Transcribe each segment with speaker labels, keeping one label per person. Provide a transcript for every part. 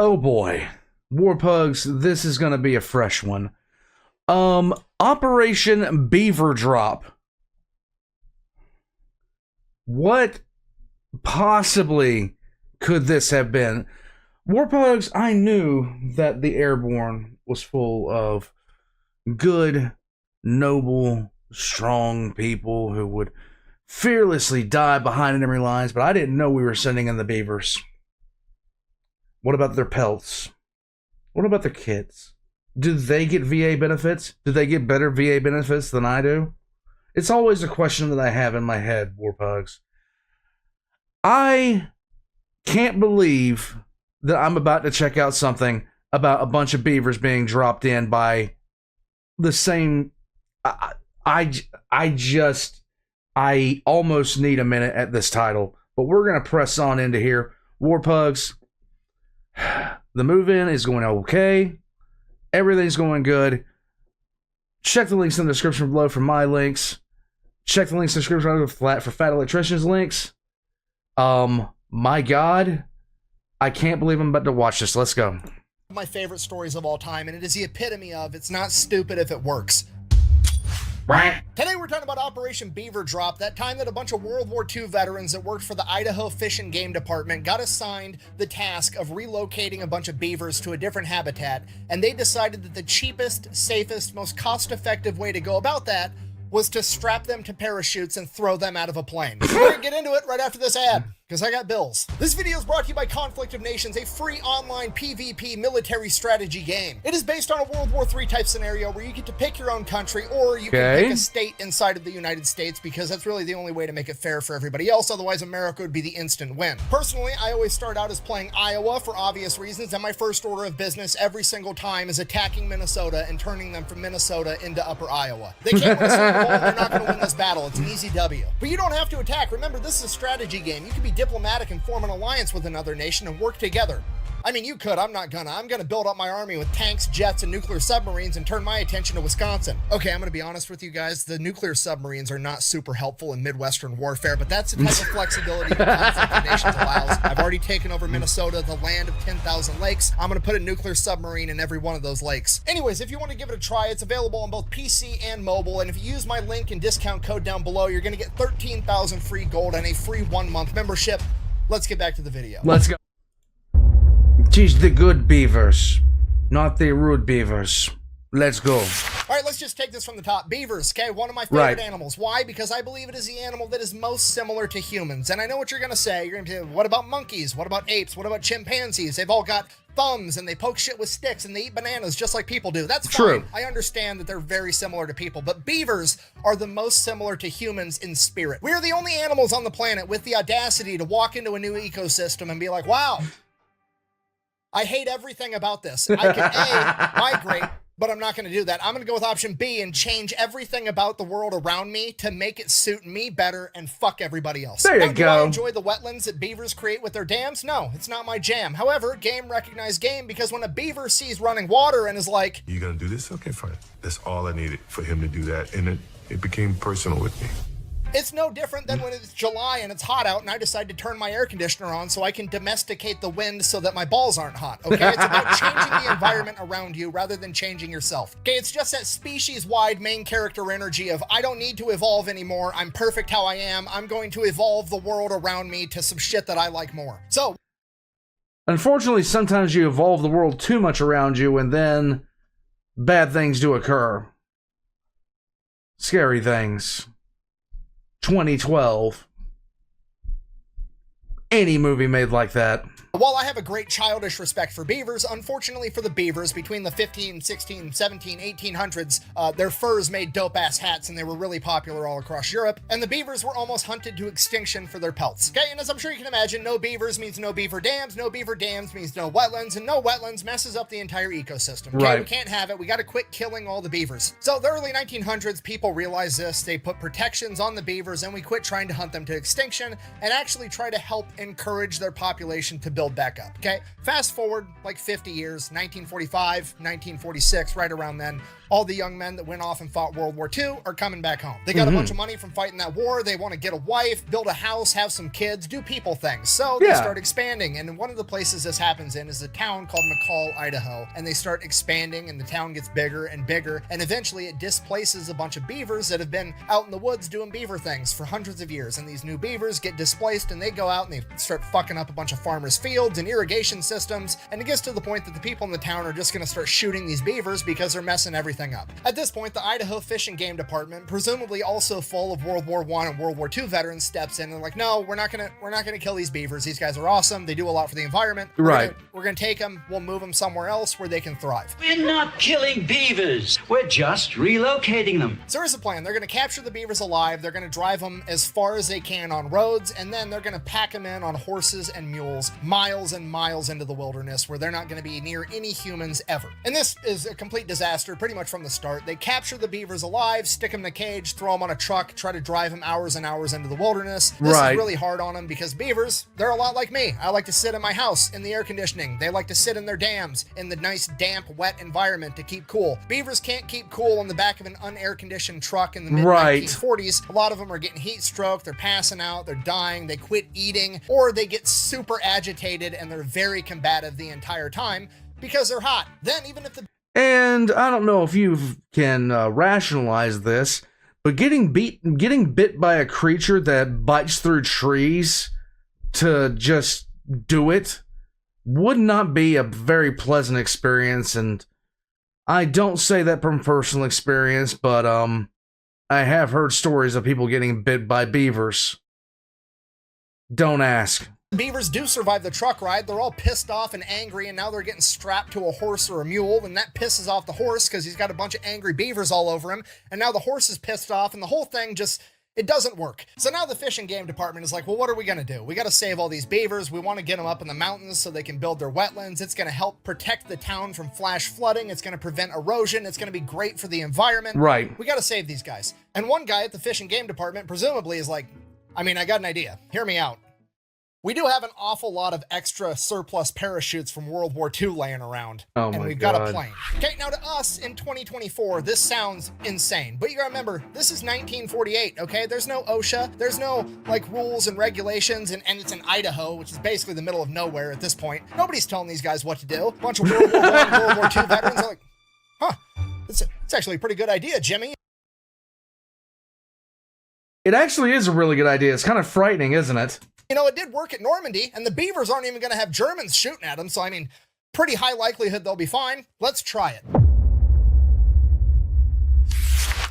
Speaker 1: Oh boy. Warpugs, this is going to be a fresh one. Operation Beaver Drop. What possibly could this have been? Warpugs, I knew that the Airborne was full of good, noble, strong people who would fearlessly die behind enemy lines, but I didn't know we were sending in the Beavers. What about their pelts? What about their kits? Do they get VA benefits? Do they get better VA benefits than I do? It's always a question that I have in my head, Warpugs. I can't believe that I'm about to check out something about a bunch of Beavers being dropped in by the same... I almost need a minute at this title, but we're going to press on into here. Warpugs, the move-in is going okay. Everything's going good. Check the links in the description below for my links. Check the links in the description below for Fat Electrician's links. My God, I can't believe I'm about to watch this. Let's go.
Speaker 2: My favorite stories of all time, and it is the epitome of it's not stupid if it works. Today we're talking about Operation Beaver Drop, that time that a bunch of World War II veterans that worked for the Idaho Fish and Game Department got assigned the task of relocating a bunch of beavers to a different habitat, and they decided that the cheapest, safest, most cost-effective way to go about that was to strap them to parachutes and throw them out of a plane. We're gonna get into it right after this ad, because I got bills. This video is brought to you by Conflict of Nations, a free online PvP military strategy game. It is based on a World War III type scenario where you get to pick your own country, or you can pick a state inside of the United States, because that's really the only way to make it fair for everybody else. Otherwise, America would be the instant win. Personally, I always start out as playing Iowa for obvious reasons, and my first order of business every single time is attacking Minnesota and turning them from Minnesota into Upper Iowa. They can't win a Super Bowl, they're not going to win this battle. It's an easy W. But you don't have to attack. Remember, this is a strategy game. You can be diplomatic and form an alliance with another nation and work together. I mean, you could. I'm not gonna. I'm gonna build up my army with tanks, jets, and nuclear submarines and turn my attention to Wisconsin. Okay, I'm gonna be honest with you guys. The nuclear submarines are not super helpful in Midwestern warfare, but that's the type of flexibility that Conflict of Nations allows. I've already taken over Minnesota, the land of 10,000 lakes. I'm gonna put a nuclear submarine in every one of those lakes. Anyways, if you want to give it a try, it's available on both PC and mobile, and if you use my link and discount code down below, you're gonna get 13,000 free gold and a free 1-month membership. Let's get back to the video.
Speaker 1: Let's go. Teach the good beavers, not the rude beavers. Let's go.
Speaker 2: All right, let's just take this from the top. Beavers, okay, one of my favorite animals. Why? Because I believe it is the animal that is most similar to humans. And I know what you're going to say. You're going to say, what about monkeys? What about apes? What about chimpanzees? They've all got thumbs and they poke shit with sticks and they eat bananas just like people do. That's fine. I understand that they're very similar to people, but beavers are the most similar to humans in spirit. We are the only animals on the planet with the audacity to walk into a new ecosystem and be like, wow, I hate everything about this. I can A, migrate, but I'm not going to do that. I'm going to go with option B and change everything about the world around me to make it suit me better and fuck everybody else.
Speaker 1: There you go.
Speaker 2: Do I enjoy the wetlands that beavers create with their dams? No, it's not my jam. However, game recognized game, because when a beaver sees running water and is like,
Speaker 3: you going to do this? Okay, fine. That's all I needed for him to do that. And it became personal with me.
Speaker 2: it's no different than when it's July and it's hot out and I decide to turn my air conditioner on so I can domesticate the wind so that my balls aren't hot, okay? It's about changing the environment around you rather than changing yourself. Okay, it's just that species-wide main character energy of I don't need to evolve anymore, I'm perfect how I am, I'm going to evolve the world around me to some shit that I like more. So,
Speaker 1: unfortunately, sometimes you evolve the world too much around you and then bad things do occur. Scary things. 2012. Any movie made like that.
Speaker 2: while I have a great childish respect for beavers, unfortunately for the beavers, between the 15, 16, 17, 1800s, their furs made dope-ass hats and they were really popular all across Europe, and the beavers were almost hunted to extinction for their pelts. Okay, and as I'm sure you can imagine, no beavers means no beaver dams means no wetlands, and no wetlands messes up the entire ecosystem. Okay, we can't have it, we gotta quit killing all the beavers. So the early 1900s, people realized this, they put protections on the beavers, and we quit trying to hunt them to extinction, and actually try to help encourage their population to build build back up. Okay, fast forward like 50 years, 1945, 1946, right around then. All the young men that went off and fought World War II are coming back home. They got a bunch of money from fighting that war. They want to get a wife, build a house, have some kids, do people things. So they start expanding. And one of the places this happens in is a town called McCall, Idaho. And they start expanding and the town gets bigger and bigger. And eventually it displaces a bunch of beavers that have been out in the woods doing beaver things for hundreds of years. And these new beavers get displaced and they go out and they start fucking up a bunch of farmers' fields and irrigation systems. And it gets to the point that the people in the town are just going to start shooting these beavers because they're messing everything up. At this point, the Idaho Fish and Game Department, presumably also full of World War I and World War II veterans, steps in and they're like, no, we're not gonna kill these beavers. These guys are awesome. They do a lot for the environment. We're gonna take them. We'll move them somewhere else where they can thrive.
Speaker 4: We're not killing beavers. We're just relocating them.
Speaker 2: So here's the plan. They're gonna capture the beavers alive. They're gonna drive them as far as they can on roads, and then they're gonna pack them in on horses and mules, miles and miles into the wilderness where they're not gonna be near any humans ever. And this is a complete disaster pretty much from the start. They capture the beavers alive, stick them in a cage, throw them on a truck, try to drive them hours and hours into the wilderness. This is really hard on them because beavers, they're a lot like me. I like to sit in my house in the air conditioning. They like to sit in their dams in the nice, damp, wet environment to keep cool. Beavers can't keep cool on the back of an unair conditioned truck in the mid-1940s. A lot of them are getting heat stroke, they're passing out, they're dying, they quit eating, or they get super agitated and they're very combative the entire time because they're hot. Then even if the
Speaker 1: And I don't know if you can rationalize this, but getting bit by a creature that bites through trees to just do it would not be a very pleasant experience. And I don't say that from personal experience, but I have heard stories of people getting bit by beavers. Don't ask.
Speaker 2: beavers do survive the truck ride, they're all pissed off and angry, and now they're getting strapped to a horse or a mule, and that pisses off the horse because he's got a bunch of angry beavers all over him, and now the horse is pissed off, and the whole thing just, it doesn't work. So now the Fish and Game Department is like, well, what are we going to do? We got to save all these beavers. We want to get them up in the mountains so they can build their wetlands. It's going to help protect the town from flash flooding. It's going to prevent erosion. It's going to be great for the environment.
Speaker 1: Right.
Speaker 2: We got to save these guys. And one guy at the Fish and Game Department presumably is like, I mean, I got an idea. Hear me out. We do have an awful lot of extra surplus parachutes from World War II laying around.
Speaker 1: Oh my
Speaker 2: and we've
Speaker 1: God.
Speaker 2: got a plane. Okay, now to us in 2024, this sounds insane. But you gotta remember, this is 1948, okay? There's no OSHA. There's no, like, rules and regulations. And it's in Idaho, which is basically the middle of nowhere at this point. Nobody's telling these guys what to do. A bunch of World War I and World War II veterans are like, huh, it's actually a pretty good idea, Jimmy.
Speaker 1: It actually is a really good idea. It's kind of frightening, isn't it?
Speaker 2: You know, it did work at Normandy, and the Beavers aren't even going to have Germans shooting at them, so I mean, pretty high likelihood they'll be fine. Let's try it.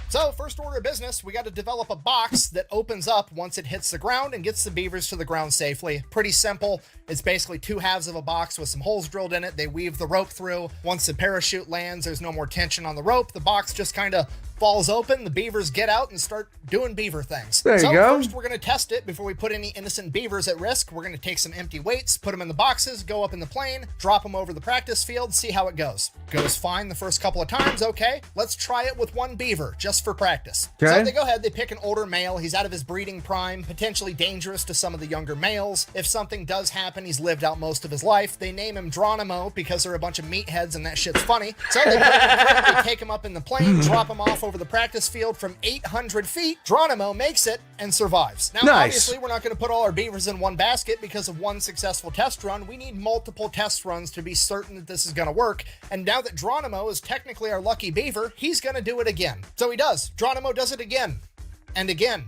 Speaker 2: So, first order of business, we got to develop a box that opens up once it hits the ground and gets the beavers to the ground safely. Pretty simple. It's basically two halves of a box with some holes drilled in it. They weave the rope through. Once the parachute lands, there's no more tension on the rope. The box just kind of falls open. The beavers get out and start doing beaver things.
Speaker 1: There you go.
Speaker 2: First, we're going to test it before we put any innocent beavers at risk. We're going to take some empty weights, put them in the boxes, go up in the plane, drop them over the practice field, see how it goes. Goes fine the first couple of times. Okay, let's try it with one beaver just for practice.
Speaker 1: Okay.
Speaker 2: So they go ahead, they pick an older male. He's out of his breeding prime, potentially dangerous to some of the younger males. If something does happen, he's lived out most of his life. They name him Geronimo because they're a bunch of meatheads and that shit's funny. So they take him up in the plane, drop him off over the practice field from 800 feet. Geronimo makes it and survives. Now,
Speaker 1: Nice.
Speaker 2: obviously, we're not going to put all our beavers in one basket because of one successful test run. We need multiple test runs to be certain that this is going to work. And now that Geronimo is technically our lucky beaver, he's going to do it again. So he does. Geronimo does it again and again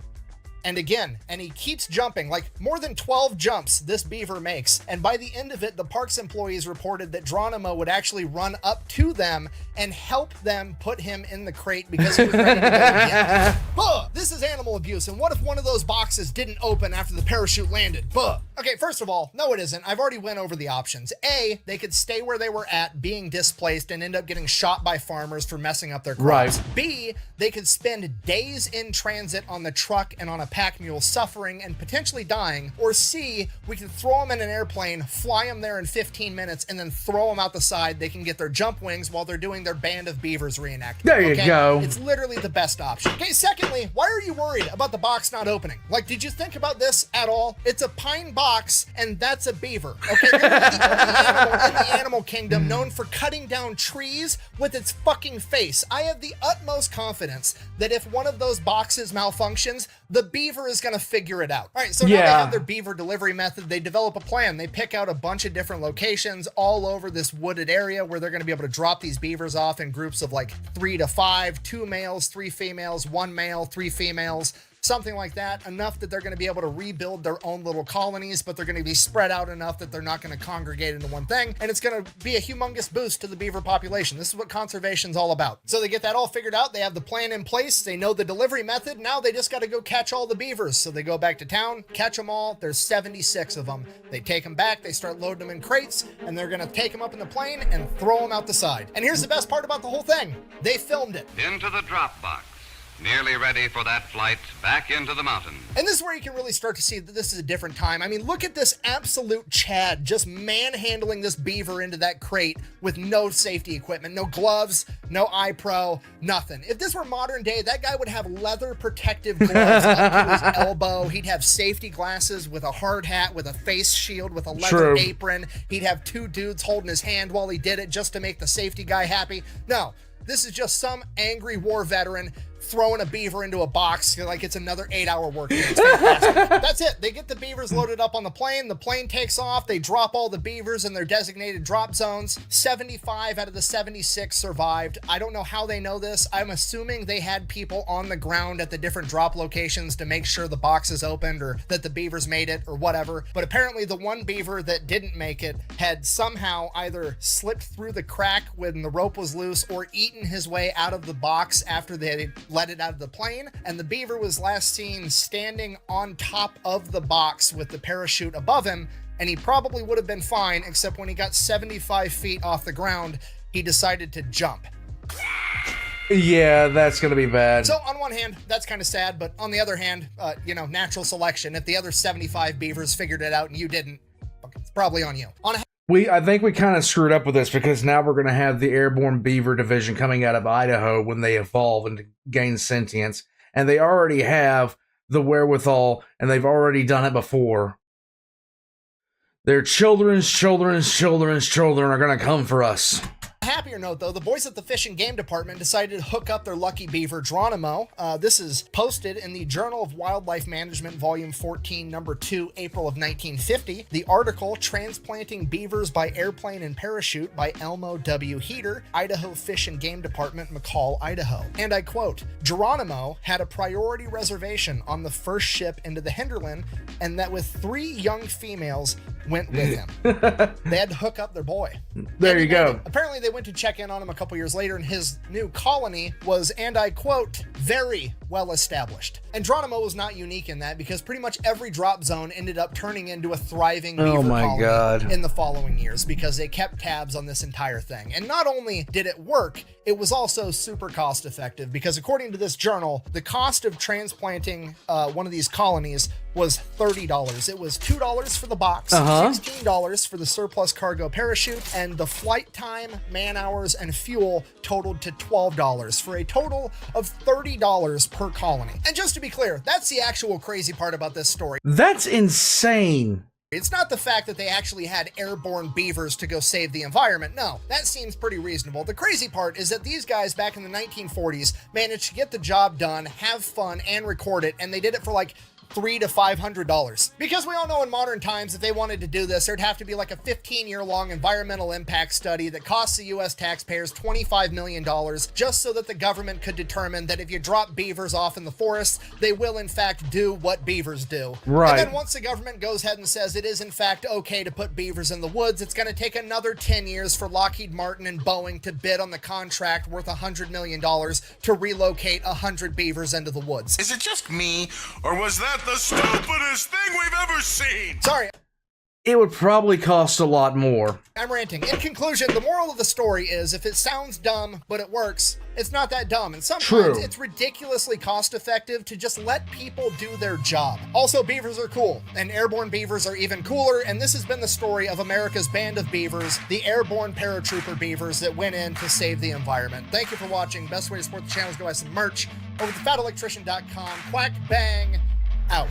Speaker 2: and again, and he keeps jumping, like more than 12 jumps this beaver makes. And by the end of it, the parks employees reported that Geronimo would actually run up to them and help them put him in the crate because he was ready to go again. Buh! This is animal abuse, and what if one of those boxes didn't open after the parachute landed? Buh! Okay, first of all, no it isn't. I've already went over the options. A, they could stay where they were at, being displaced, and end up getting shot by farmers for messing up their crops.
Speaker 1: Right.
Speaker 2: B, they could spend days in transit on the truck and on a pack mule suffering and potentially dying. Or C, we can throw them in an airplane, fly them there in 15 minutes, and then throw them out the side. They can get their jump wings while they're doing their Band of Beavers reenactment.
Speaker 1: There you go.
Speaker 2: It's literally the best option. Okay, secondly, why are you worried about the box not opening? Like, did you think about this at all? It's a pine box box, and that's a beaver. Okay, they're the only animal in the animal kingdom known for cutting down trees with its fucking face. I have the utmost confidence that if one of those boxes malfunctions, the beaver is going to figure it out. All right, so now they have their beaver delivery method. They develop a plan. They pick out a bunch of different locations all over this wooded area where they're going to be able to drop these beavers off in groups of like 3 to 5, 2 males, 3 females, 1 male, 3 females, something like that, enough that they're going to be able to rebuild their own little colonies, but they're going to be spread out enough that they're not going to congregate into one thing, and it's going to be a humongous boost to the beaver population. This is what conservation's all about. So they get that all figured out. They have the plan in place. They know the delivery method. Now they just got to go catch all the beavers. So they go back to town, catch them all. There's 76 of them. They take them back. They start loading them in crates, and they're going to take them up in the plane and throw them out the side. And here's the best part about the whole thing. They filmed it.
Speaker 5: Into the drop box. Nearly ready for that flight back into the mountains.
Speaker 2: And this is where you can really start to see that this is a different time. I mean, look at this absolute Chad just manhandling this beaver into that crate with no safety equipment, no gloves, no eye pro, nothing. If this were modern day, that guy would have leather protective gloves up to his elbow. He'd have safety glasses with a hard hat, with a face shield, with a leather apron. He'd have 2 dudes holding his hand while he did it just to make the safety guy happy. No, this is just some angry war veteran throwing a beaver into a box like it's another 8-hour workday. It's fantastic. That's it. They get the beavers loaded up on the plane. The plane takes off. They drop all the beavers in their designated drop zones. 75 out of the 76 survived. I don't know how they know this. I'm assuming they had people on the ground at the different drop locations to make sure the box is opened or that the beavers made it or whatever. But apparently the one beaver that didn't make it had somehow either slipped through the crack when the rope was loose or eaten his way out of the box after they had let it out of the plane, and the beaver was last seen standing on top of the box with the parachute above him, and he probably would have been fine, except when he got 75 feet off the ground, he decided to jump.
Speaker 1: Yeah, that's gonna be bad.
Speaker 2: So on one hand, that's kind of sad, but on the other hand, natural selection. If the other 75 beavers figured it out and you didn't, it's probably on you.
Speaker 1: I think we kind of screwed up with this because now we're going to have the Airborne Beaver Division coming out of Idaho when they evolve and gain sentience. And they already have the wherewithal, and they've already done it before. Their children's children are going to come for us.
Speaker 2: Happier note, though, the boys at the Fish and Game Department decided to hook up their lucky beaver, Geronimo. This is posted in the Journal of Wildlife Management, Volume 14, Number 2, April of 1950. The article, Transplanting Beavers by Airplane and Parachute by Elmo W. Heater, Idaho Fish and Game Department, McCall, Idaho. And I quote, Geronimo had a priority reservation on the first ship into the hinterland, and that with 3 young females went with him. They had to hook up their boy.
Speaker 1: There you go.
Speaker 2: Apparently they went to check in on him a couple years later, and his new colony was, and I quote, very well established. And Geronimo was not unique in that, because pretty much every drop zone ended up turning into a thriving beaver colony in the following years, because they kept tabs on this entire thing. And not only did it work, it was also super cost effective, because according to this journal, the cost of transplanting one of these colonies was $30. It was $2 for the box, $16 for the surplus cargo parachute, and the flight time, man hours, and fuel totaled to $12 for a total of $30 per colony. And just to be clear, that's the actual crazy part about this story.
Speaker 1: That's insane.
Speaker 2: It's not the fact that they actually had airborne beavers to go save the environment. No, that seems pretty reasonable. The crazy part is that these guys back in the 1940s managed to get the job done, have fun, and record it, and they did it for like $300 to $500. Because we all know in modern times, if they wanted to do this, there'd have to be like a 15-year-long environmental impact study that costs the U.S. taxpayers $25 million just so that the government could determine that if you drop beavers off in the forests, they will in fact do what beavers do.
Speaker 1: Right.
Speaker 2: And then once the government goes ahead and says it is in fact okay to put beavers in the woods, it's going to take another 10 years for Lockheed Martin and Boeing to bid on the contract worth $100 million to relocate 100 beavers into the woods.
Speaker 6: Is it just me, or was that the stupidest thing we've ever seen?
Speaker 2: Sorry.
Speaker 1: It would probably cost a lot more.
Speaker 2: I'm ranting. In conclusion, the moral of the story is if it sounds dumb, but it works, it's not that dumb. And sometimes it's ridiculously cost effective to just let people do their job. Also, beavers are cool, and airborne beavers are even cooler. And this has been the story of America's band of beavers, the airborne paratrooper beavers that went in to save the environment. Thank you for watching. Best way to support the channel is go buy some merch over to fatelectrician.com. Quack bang out.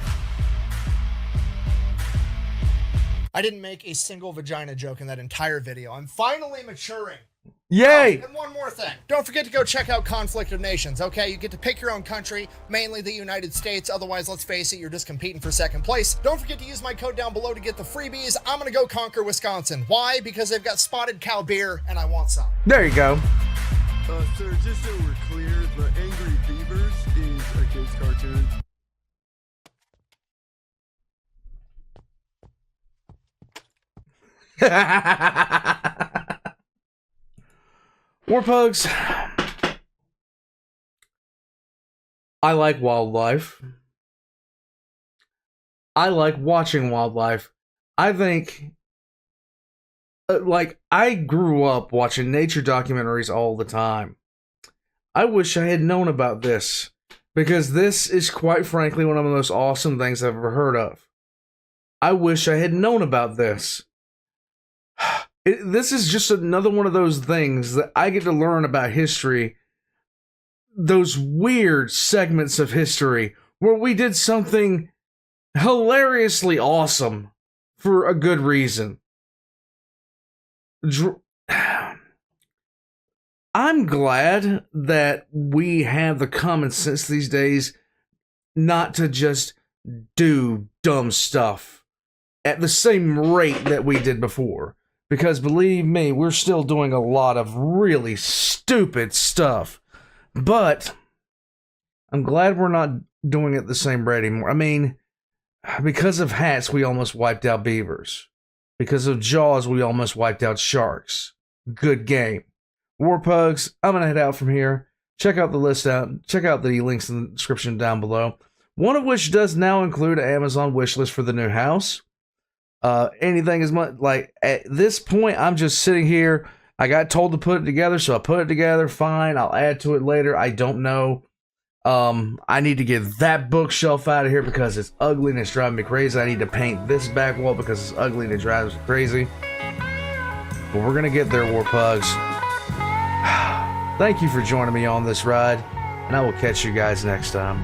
Speaker 2: I didn't make a single vagina joke in that entire video. I'm finally maturing.
Speaker 1: Yay!
Speaker 2: Oh, and one more thing. Don't forget to go check out Conflict of Nations, okay? You get to pick your own country, mainly the United States. Otherwise, let's face it, you're just competing for second place. Don't forget to use my code down below to get the freebies. I'm gonna go conquer Wisconsin. Why? Because they've got spotted cow beer, and I want some.
Speaker 1: There you go.
Speaker 7: Sir, just so we're clear, the Angry Beavers is a kid's cartoon.
Speaker 1: Warpugs, I like wildlife. I like watching wildlife. I think, I grew up watching nature documentaries all the time. I wish I had known about this, because this is quite frankly one of the most awesome things I've ever heard of. I wish I had known about this. This is just another one of those things that I get to learn about history. Those weird segments of history where we did something hilariously awesome for a good reason. I'm glad that we have the common sense these days not to just do dumb stuff at the same rate that we did before. Because believe me, we're still doing a lot of really stupid stuff. But I'm glad we're not doing it the same rate anymore. I mean, because of hats, we almost wiped out beavers. Because of jaws, we almost wiped out sharks. Good game. Warpugs, I'm going to head out from here. Check out the list out. Check out the links in the description down below. One of which does now include an Amazon wishlist for the new house. Anything as much, like, at this point, I'm just sitting here. I got told to put it together, so I put it together. Fine, I'll add to it later. I don't know. I need to get that bookshelf out of here because it's ugly and it's driving me crazy. I need to paint this back wall because it's ugly and it drives me crazy. But we're gonna get there, Warpugs. Thank you for joining me on this ride, and I will catch you guys next time.